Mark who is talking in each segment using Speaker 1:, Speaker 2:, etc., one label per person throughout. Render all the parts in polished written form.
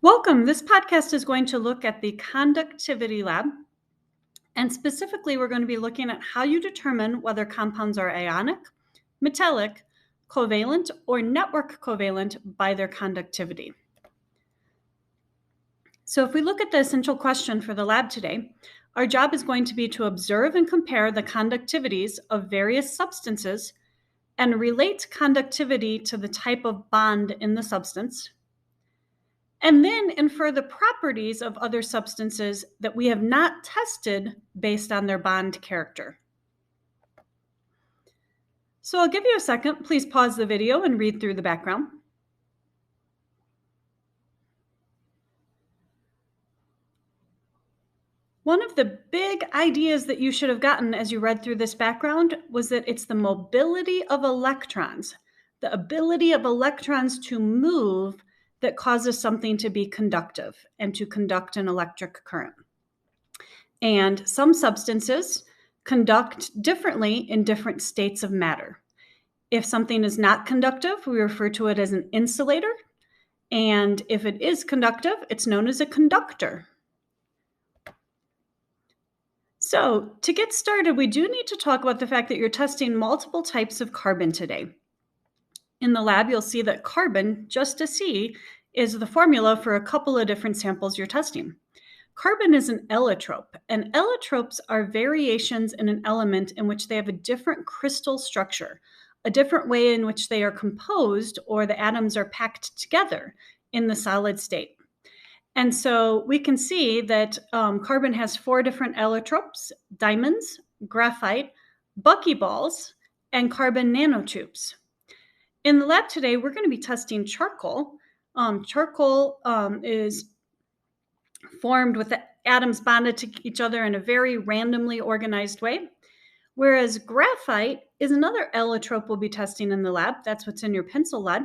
Speaker 1: Welcome. This podcast is going to look at the Conductivity Lab. And specifically, we're going to be looking at how you determine whether compounds are ionic, metallic, covalent, or network covalent by their conductivity. So if we look at the essential question for the lab today, our job is going to be to observe and compare the conductivities of various substances and relate conductivity to the type of bond in the substance, and then infer the properties of other substances that we have not tested based on their bond character. So I'll give you a second. Please pause the video and read through the background. One of the big ideas that you should have gotten as you read through this background was that it's the mobility of electrons, the ability of electrons to move, that causes something to be conductive and to conduct an electric current. And some substances conduct differently in different states of matter. If something is not conductive, we refer to it as an insulator. And if it is conductive, it's known as a conductor. So to get started, we do need to talk about the fact that you're testing multiple types of carbon today. In the lab, you'll see that carbon, just a C, is the formula for a couple of different samples you're testing. Carbon is an allotrope, and allotropes are variations in an element in which they have a different crystal structure, a different way in which they are composed or the atoms are packed together in the solid state. And so we can see that carbon has 4 different allotropes: diamonds, graphite, buckyballs, and carbon nanotubes. In the lab today, we're going to be testing charcoal. Charcoal is formed with the atoms bonded to each other in a very randomly organized way, whereas graphite is another allotrope we'll be testing in the lab. That's what's in your pencil lead.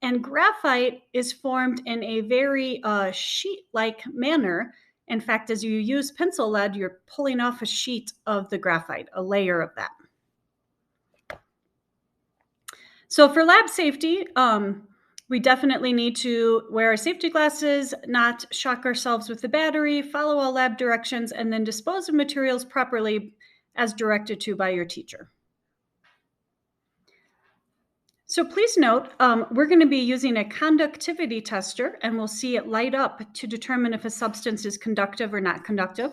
Speaker 1: And graphite is formed in a very sheet-like manner. In fact, as you use pencil lead, you're pulling off a sheet of the graphite, a layer of that. So for lab safety, we definitely need to wear our safety glasses, not shock ourselves with the battery, follow all lab directions, and then dispose of materials properly as directed to by your teacher. So please note, we're going to be using a conductivity tester, and we'll see it light up to determine if a substance is conductive or not conductive.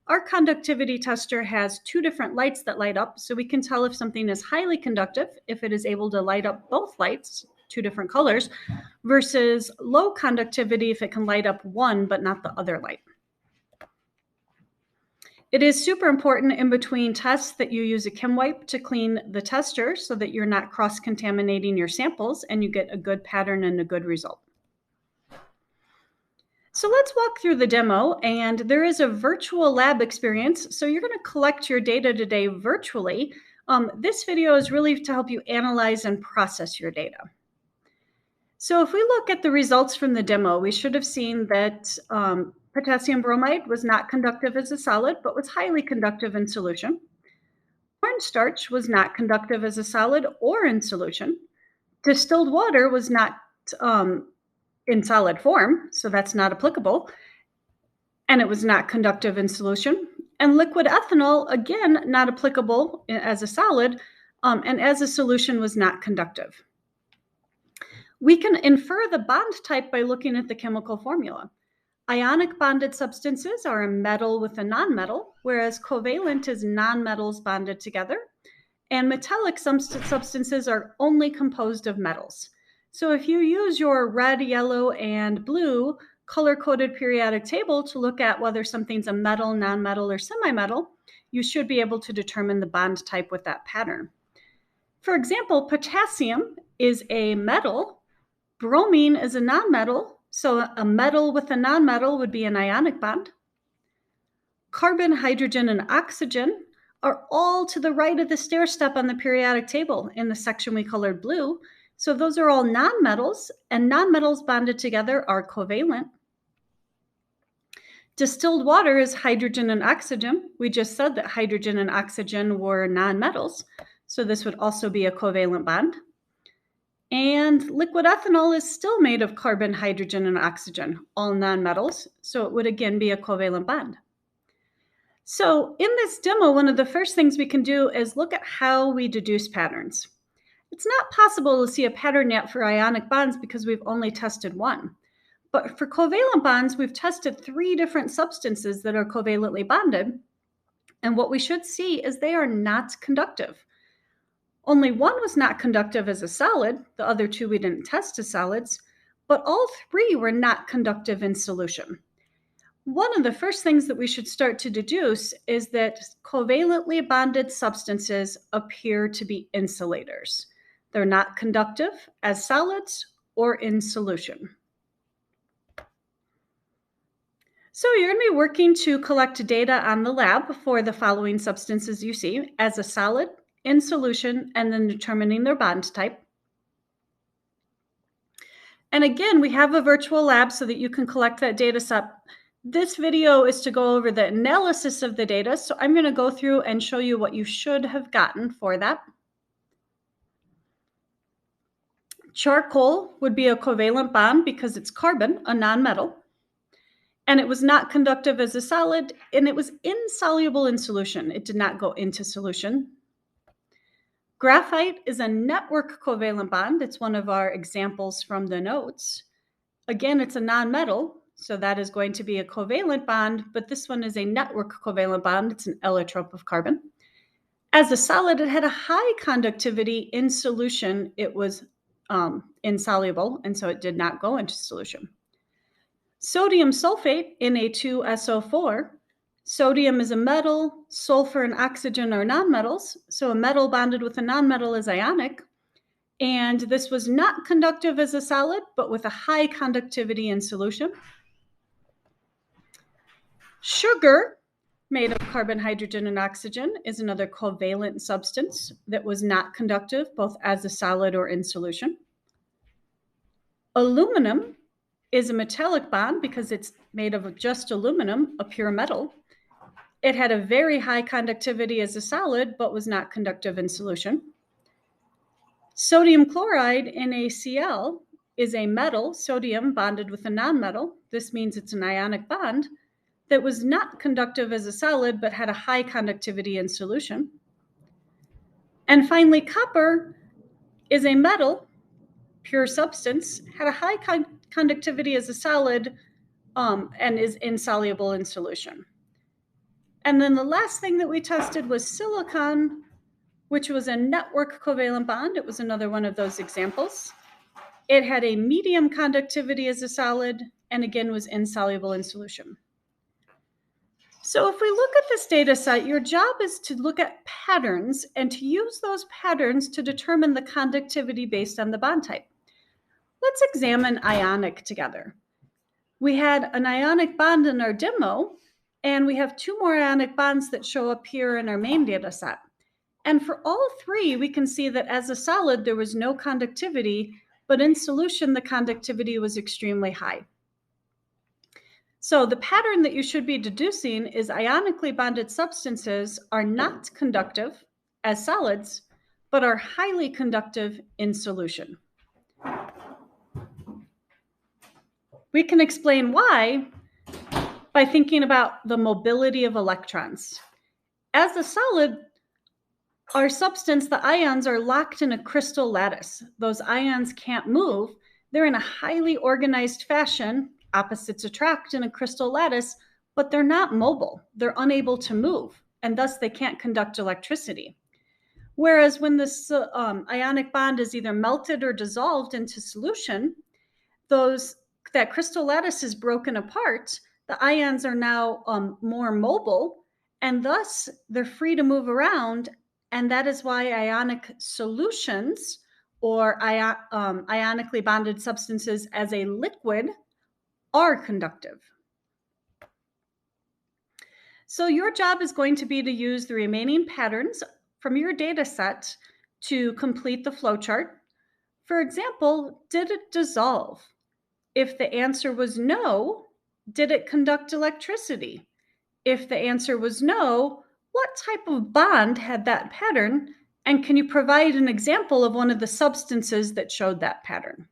Speaker 1: Our conductivity tester has 2 different lights that light up, so we can tell if something is highly conductive, if it is able to light up both lights, 2 different colors, versus low conductivity if it can light up one but not the other light. It is super important in between tests that you use a chem wipe to clean the tester so that you're not cross-contaminating your samples and you get a good pattern and a good result. So let's walk through the demo, and there is a virtual lab experience. So you're going to collect your data today virtually. This video is really to help you analyze and process your data. So if we look at the results from the demo, we should have seen that potassium bromide was not conductive as a solid, but was highly conductive in solution. Cornstarch was not conductive as a solid or in solution. Distilled water was not in solid form, so that's not applicable. And it was not conductive in solution. And liquid ethanol, again, not applicable as a solid, and as a solution was not conductive. We can infer the bond type by looking at the chemical formula. Ionic bonded substances are a metal with a nonmetal, whereas covalent is nonmetals bonded together. And metallic substances are only composed of metals. So if you use your red, yellow, and blue color-coded periodic table to look at whether something's a metal, nonmetal, or semi-metal, you should be able to determine the bond type with that pattern. For example, potassium is a metal, bromine is a nonmetal, so a metal with a nonmetal would be an ionic bond. Carbon, hydrogen, and oxygen are all to the right of the stair step on the periodic table in the section we colored blue. So those are all nonmetals, and nonmetals bonded together are covalent. Distilled water is hydrogen and oxygen. We just said that hydrogen and oxygen were nonmetals, so this would also be a covalent bond. And liquid ethanol is still made of carbon, hydrogen, and oxygen, all nonmetals, so it would again be a covalent bond. So in this demo, one of the first things we can do is look at how we deduce patterns. It's not possible to see a pattern yet for ionic bonds because we've only tested one. But for covalent bonds, we've tested 3 different substances that are covalently bonded. And what we should see is they are not conductive. Only one was not conductive as a solid. The other 2 we didn't test as solids, but all 3 were not conductive in solution. One of the first things that we should start to deduce is that covalently bonded substances appear to be insulators. They're not conductive as solids or in solution. So you're going to be working to collect data on the lab for the following substances you see as a solid, in solution, and then determining their bond type. And again, we have a virtual lab so that you can collect that data set. This video is to go over the analysis of the data, so I'm going to go through and show you what you should have gotten for that. Charcoal would be a covalent bond because it's carbon, a nonmetal, and it was not conductive as a solid, and it was insoluble in solution. It did not go into solution. Graphite is a network covalent bond. It's one of our examples from the notes. Again, it's a nonmetal, so that is going to be a covalent bond, but this one is a network covalent bond. It's an allotrope of carbon. As a solid, it had a high conductivity. In solution, it was insoluble, and so it did not go into solution. Sodium sulfate, Na2SO4. Sodium is a metal, sulfur and oxygen are nonmetals, so a metal bonded with a nonmetal is ionic. And this was not conductive as a solid, but with a high conductivity in solution. Sugar, made of carbon, hydrogen, and oxygen, is another covalent substance that was not conductive, both as a solid or in solution. Aluminum is a metallic bond because it's made of just aluminum, a pure metal. It had a very high conductivity as a solid, but was not conductive in solution. Sodium chloride, NaCl, is a metal, sodium bonded with a nonmetal. This means it's an ionic bond that was not conductive as a solid, but had a high conductivity in solution. And finally, copper is a metal, pure substance, had a high conductivity as a solid, and is insoluble in solution. And then the last thing that we tested was silicon, which was a network covalent bond. It was another one of those examples. It had a medium conductivity as a solid, and again was insoluble in solution. So if we look at this data set, your job is to look at patterns and to use those patterns to determine the conductivity based on the bond type. Let's examine ionic together. We had an ionic bond in our demo, and we have 2 more ionic bonds that show up here in our main data set. And for all 3, we can see that as a solid, there was no conductivity, but in solution, the conductivity was extremely high. So the pattern that you should be deducing is ionically bonded substances are not conductive as solids, but are highly conductive in solution. We can explain why by thinking about the mobility of electrons. As a solid, our substance, the ions, are locked in a crystal lattice. Those ions can't move. They're in a highly organized fashion. Opposites attract in a crystal lattice, but they're not mobile. They're unable to move, and thus they can't conduct electricity. Whereas when this ionic bond is either melted or dissolved into solution, that crystal lattice is broken apart. The ions are now more mobile, and thus they're free to move around. And that is why ionic solutions or ionically bonded substances as a liquid are conductive. So your job is going to be to use the remaining patterns from your data set to complete the flowchart. For example, did it dissolve? If the answer was no, did it conduct electricity? If the answer was no, what type of bond had that pattern? And can you provide an example of one of the substances that showed that pattern?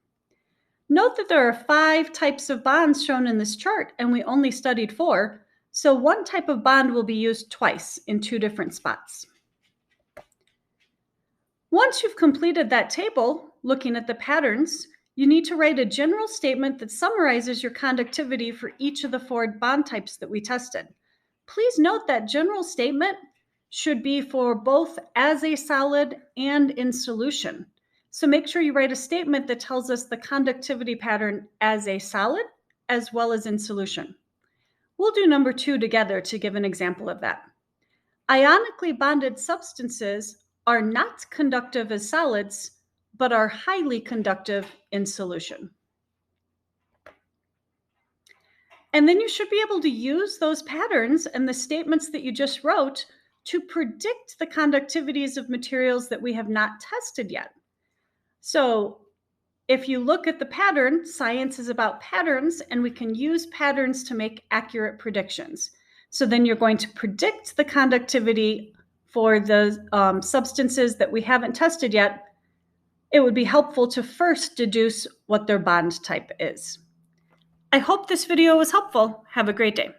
Speaker 1: Note that there are 5 types of bonds shown in this chart, and we only studied 4, so one type of bond will be used twice in 2 different spots. Once you've completed that table, looking at the patterns, you need to write a general statement that summarizes your conductivity for each of the 4 bond types that we tested. Please note that general statement should be for both as a solid and in solution. So make sure you write a statement that tells us the conductivity pattern as a solid as well as in solution. We'll do number 2 together to give an example of that. Ionically bonded substances are not conductive as solids, but are highly conductive in solution. And then you should be able to use those patterns and the statements that you just wrote to predict the conductivities of materials that we have not tested yet. So if you look at the pattern, science is about patterns, and we can use patterns to make accurate predictions. So then you're going to predict the conductivity for the substances that we haven't tested yet. It would be helpful to first deduce what their bond type is. I hope this video was helpful. Have a great day.